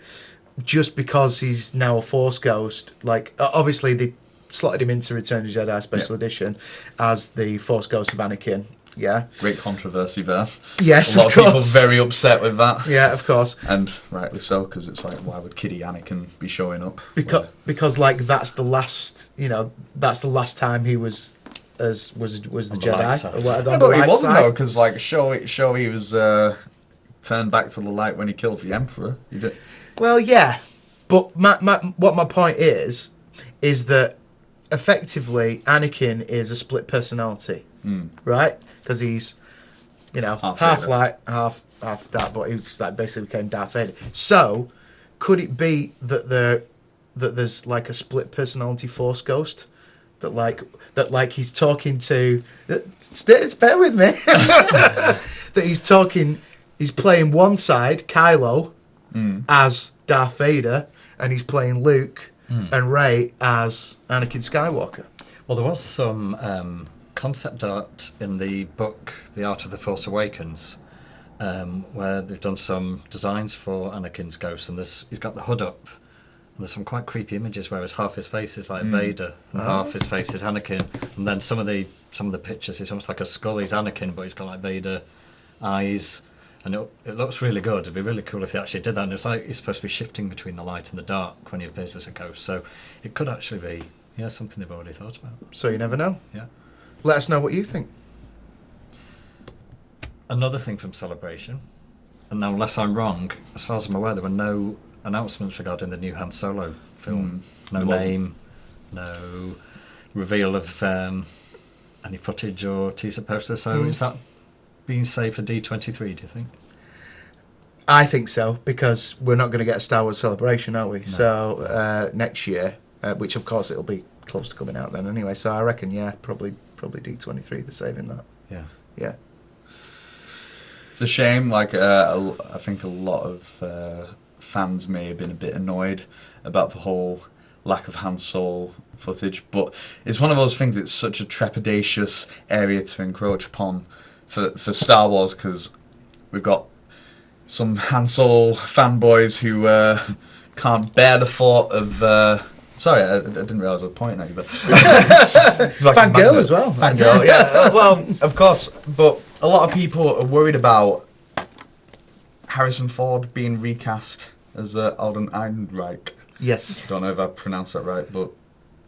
just because he's now a Force Ghost, like, obviously they slotted him into Return of the Jedi Special Edition as the Force Ghost of Anakin. Yeah. Great controversy there. Yes, a lot of of people course. very upset with that. Yeah, of course. And rightly so, because it's like, why would Kiddie Anakin be showing up? Because like that's the last time he was was the Jedi. Or whatever, No, on the but he light wasn't side. though, because like show he was turned back to the light when he killed the Emperor. He did. Well, yeah, but what my point is that effectively Anakin is a split personality, right? Because he's, half light, half dark, but he was like basically became Darth Vader. So, could it be that there's like a split personality Force Ghost that he's talking to? Bear with me. That he's playing one side, Kylo, as Darth Vader, and he's playing Luke and Rey as Anakin Skywalker. Well, there was some concept art in the book The Art of the Force Awakens, where they've done some designs for Anakin's ghost, and he's got the hood up, and there's some quite creepy images where half his face is like Vader and half his face is Anakin, and then some of the pictures it's almost like a skull. He's Anakin, but he's got like Vader eyes, and it looks really good. It'd be really cool if they actually did that, and it's like he's supposed to be shifting between the light and the dark when he appears as a ghost, so it could actually be something they've already thought about. So you never know. Yeah. Let us know what you think. Another thing from Celebration, and now unless I'm wrong, as far as I'm aware, there were no announcements regarding the new Han Solo film. No name, no reveal of any footage or teaser poster. So is that being saved for D23, do you think? I think so, because we're not going to get a Star Wars Celebration, are we? No. So next year, which of course it'll be close to coming out then anyway. So I reckon, probably D23. They're saving that. Yeah. Yeah. It's a shame. Like I think a lot of fans may have been a bit annoyed about the whole lack of Han Solo footage, but it's one of those things. It's such a trepidatious area to encroach upon for Star Wars, because we've got some Han Solo fanboys who can't bear the thought of. Sorry, I didn't realise I was pointing at you, but it's like Fangirl as well. Fangirl, yeah. Well, of course, but a lot of people are worried about Harrison Ford being recast as Alden Ehrenreich. Yes. Don't know if I pronounced that right, but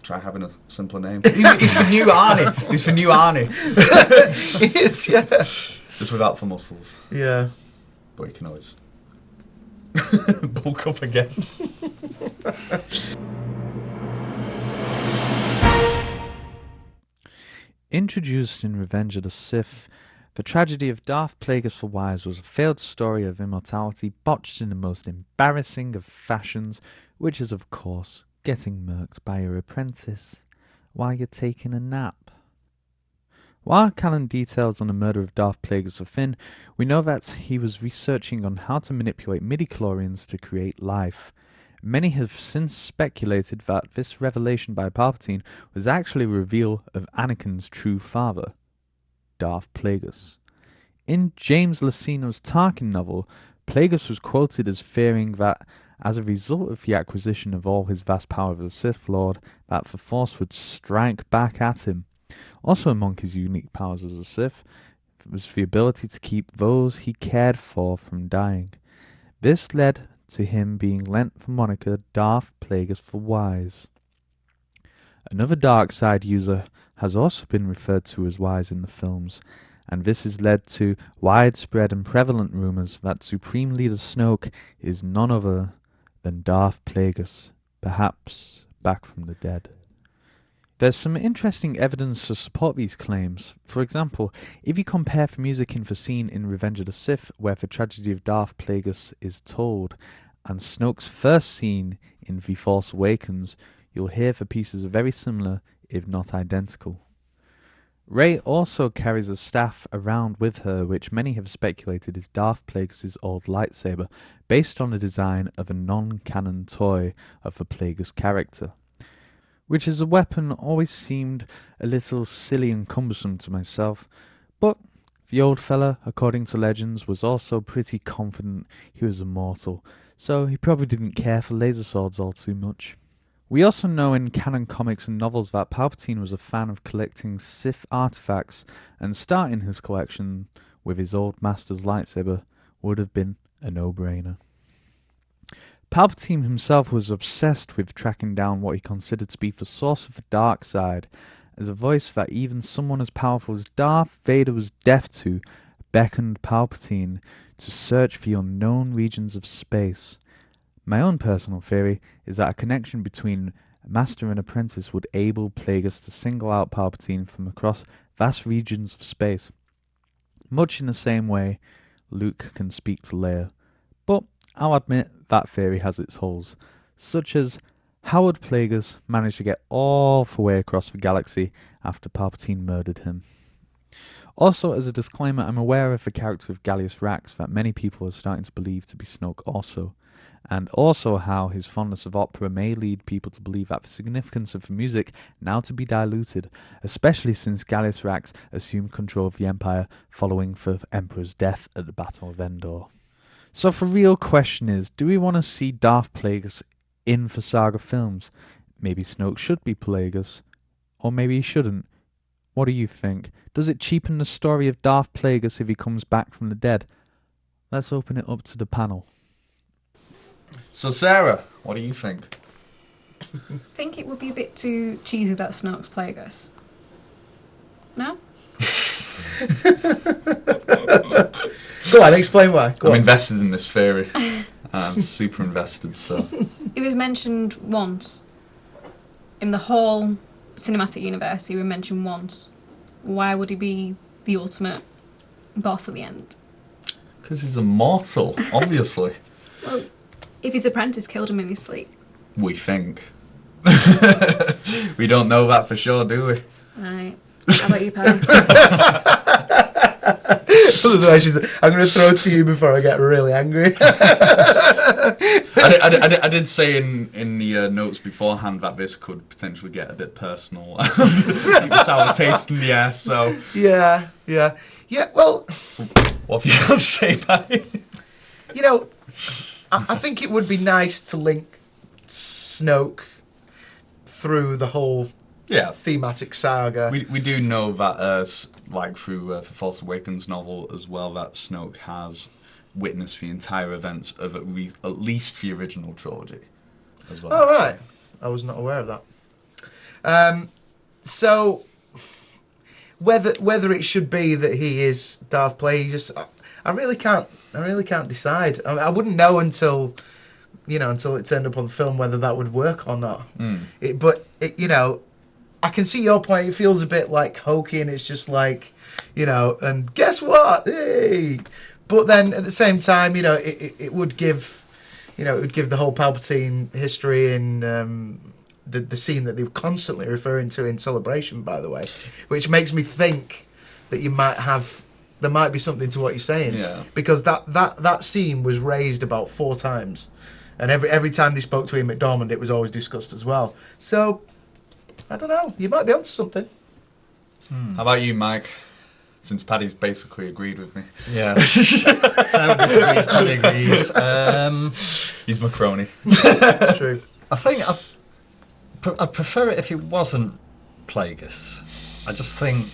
try having a simpler name. He's for new Arnie. He's for new Arnie. He is, yeah. Just without the muscles. Yeah. But you can always bulk up, I guess. Introduced in Revenge of the Sith, the tragedy of Darth Plagueis the Wise was a failed story of immortality botched in the most embarrassing of fashions, which is, of course, getting murked by your apprentice while you're taking a nap. While canon details on the murder of Darth Plagueis are thin, we know that he was researching on how to manipulate midi-chlorians to create life. Many have since speculated that this revelation by Palpatine was actually a reveal of Anakin's true father, Darth Plagueis. In James Luceno's Tarkin novel, Plagueis was quoted as fearing that, as a result of the acquisition of all his vast power as a Sith Lord, that the Force would strike back at him. Also among his unique powers as a Sith was the ability to keep those he cared for from dying. This led to him being lent the moniker Darth Plagueis the Wise. Another dark side user has also been referred to as Wise in the films, and this has led to widespread and prevalent rumours that Supreme Leader Snoke is none other than Darth Plagueis, perhaps back from the dead. There's some interesting evidence to support these claims. For example, if you compare the music in the scene in Revenge of the Sith where the tragedy of Darth Plagueis is told, and Snoke's first scene in The Force Awakens, you'll hear the pieces are very similar, if not identical. Rey also carries a staff around with her which many have speculated is Darth Plagueis' old lightsaber, based on the design of a non-canon toy of the Plagueis character, which as a weapon always seemed a little silly and cumbersome to myself, but the old fella, according to legends, was also pretty confident he was immortal, so he probably didn't care for laser swords all too much. We also know in canon comics and novels that Palpatine was a fan of collecting Sith artifacts, and starting his collection with his old master's lightsaber would have been a no-brainer. Palpatine himself was obsessed with tracking down what he considered to be the source of the dark side, as a voice that even someone as powerful as Darth Vader was deaf to beckoned Palpatine to search the unknown regions of space. My own personal theory is that a connection between master and apprentice would enable Plagueis to single out Palpatine from across vast regions of space, much in the same way Luke can speak to Leia. But I'll admit that theory has its holes, such as how would Plagueis manage to get all the way across the galaxy after Palpatine murdered him? Also, as a disclaimer, I'm aware of the character of Gallius Rax that many people are starting to believe to be Snoke also, and also how his fondness of opera may lead people to believe that the significance of the music now to be diluted, especially since Gallius Rax assumed control of the Empire following the Emperor's death at the Battle of Endor. So the real question is, do we want to see Darth Plagueis in the saga films? Maybe Snoke should be Plagueis, or maybe he shouldn't. What do you think? Does it cheapen the story of Darth Plagueis if he comes back from the dead? Let's open it up to the panel. So Sarah, what do you think? I think it would be a bit too cheesy that Snoke's Plagueis. No? Go on, explain why. I'm invested in this theory. I'm super invested, so... It was mentioned once. In the whole cinematic universe, he was mentioned once. Why would he be the ultimate boss at the end? Because he's immortal, obviously. Well, if his apprentice killed him in his sleep. We think. We don't know that for sure, do we? Right. How about you, Pam? I'm going to throw it to you before I get really angry. I did say in the notes beforehand that this could potentially get a bit personal. Sour taste in the air, so... Yeah, well... So what have you got to say, Paddy? You know, I think it would be nice to link Snoke through the whole thematic saga. We do know that, like through the Force Awakens novel as well, that Snoke has witnessed the entire events of at least the original trilogy as well. Oh, right. I was not aware of that. So, whether it should be that he is Darth Plagueis, I really can't decide. I wouldn't know until it turned up on film whether that would work or not. But I can see your point. It feels a bit like hokey, and it's just like, and guess what? Hey! But then at the same time, it would give, the whole Palpatine history in the scene that they were constantly referring to in Celebration, by the way, which makes me think that there might be something to what you're saying. Yeah. Because that scene was raised about 4 times, and every time they spoke to Ian McDormand, it was always discussed as well. So, I don't know. You might be onto something. How about you, Mike? since Paddy's basically agreed with me. Yeah. Sam disagrees, Paddy agrees. He's my crony. That's true. I think I'd prefer it if it wasn't Plagueis. I just think,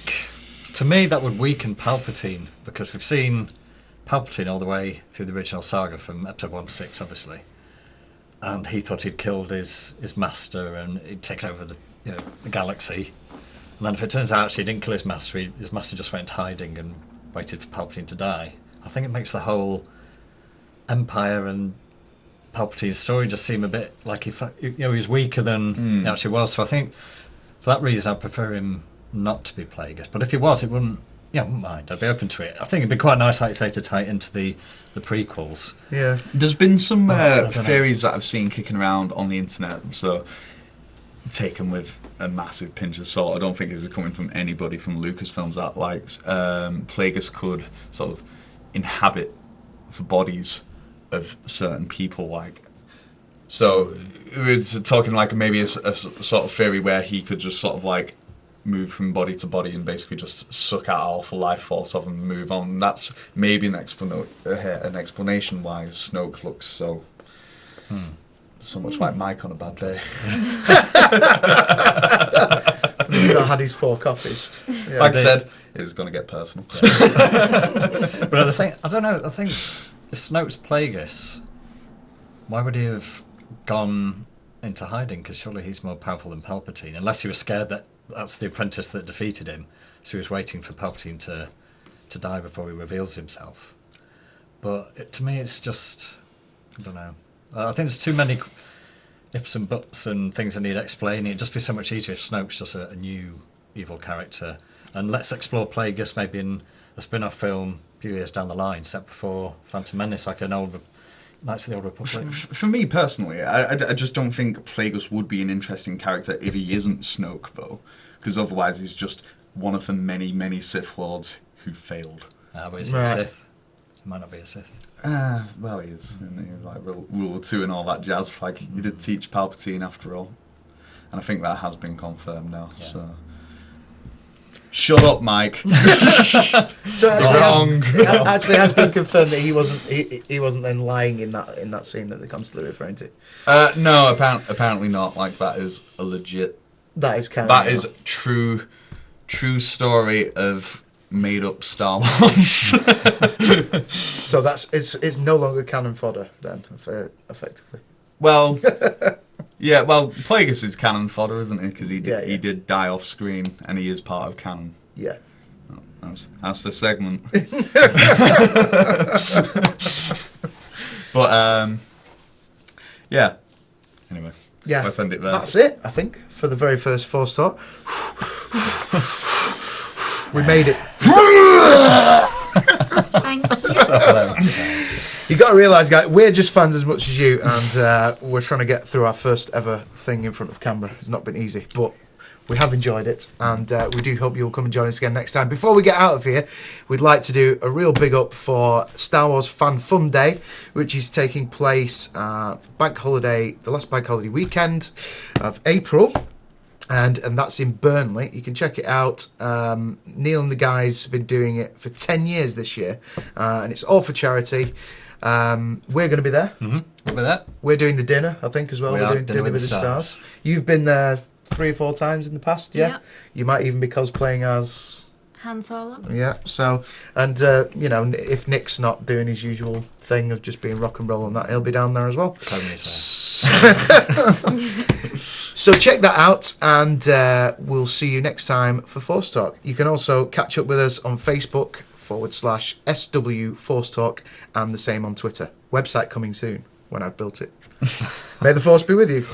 to me, that would weaken Palpatine, because we've seen Palpatine all the way through the original saga from episode 1 to 6, obviously. And he thought he'd killed his master and he'd taken over the galaxy. And then if it turns out actually he didn't kill his master just went into hiding and waited for Palpatine to die. I think it makes the whole Empire and Palpatine's story just seem a bit like he was weaker than he actually was. So I think for that reason I'd prefer him not to be Plagueis. But if he was, I wouldn't mind. I'd be open to it. I think it'd be quite nice, like you say, to tie it into the prequels. Yeah. There's been some theories that I've seen kicking around on the internet, so taken with a massive pinch of salt. I don't think this is coming from anybody from Lucasfilms that likes Plagueis could sort of inhabit the bodies of certain people, like. So it's talking like maybe a sort of theory where he could just sort of like move from body to body and basically just suck out all the life force of them and move on. And that's maybe an explanation why Snoke looks so much like Mike on a bad day. He's not had his 4 coffees. Yeah, like I said, it's going to get personal. But the thing, I don't know, I think if Snoke's Plagueis, why would he have gone into hiding? Because surely he's more powerful than Palpatine, unless he was scared that that's the apprentice that defeated him, so he was waiting for Palpatine to die before he reveals himself. But to me it's just, I don't know, I think there's too many ifs and buts and things that need explaining. It'd just be so much easier if Snoke's just a new evil character, and let's explore Plagueis maybe in a spin-off film a few years down the line, set before Phantom Menace, like an old Knights of the Old Republic. For me personally, I just don't think Plagueis would be an interesting character if he isn't Snoke, though, because otherwise he's just one of the many, many Sith Lords who failed. But is he a Sith? He might not be a Sith. Well, he is. Like Rule 2 and all that jazz. Like, he did teach Palpatine after all. And I think that has been confirmed now, so... Shut up, Mike. So wrong. It actually has been confirmed that he wasn't then lying in that scene that they're constantly referring to. No, apparently not. Like, that is a legit. That is canon. That is true story of made up Star Wars. So it's no longer canon fodder then, effectively. Well. Yeah, well, Plagueis is canon fodder, isn't he? Because he did die off screen, and he is part of canon. Yeah. As for segment. But yeah. Anyway, yeah, let's end it there. That's it, I think, for the very first Force Talk. We made it. Thank you. You got to realise, guys, we're just fans as much as you, and we're trying to get through our first ever thing in front of camera. It's not been easy, but we have enjoyed it, and we do hope you'll come and join us again next time. Before we get out of here, we'd like to do a real big up for Star Wars Fan Fun Day, which is taking place the last bank holiday weekend of April. And that's in Burnley. You can check it out. Neil and the guys have been doing it for 10 years this year, and it's all for charity. We're going to be there. Mm-hmm. We'll be there. We're doing the dinner, I think, as well. We're doing Dinner with the Stars. You've been there 3 or 4 times in the past, yeah? You might even be cosplaying as Han Solo. Yeah, so, and, if Nick's not doing his usual thing of just being rock and roll and that, he'll be down there as well. So check that out, and we'll see you next time for Force Talk. You can also catch up with us on Facebook /SW Force Talk, and the same on Twitter. Website coming soon when I've built it. May the Force be with you.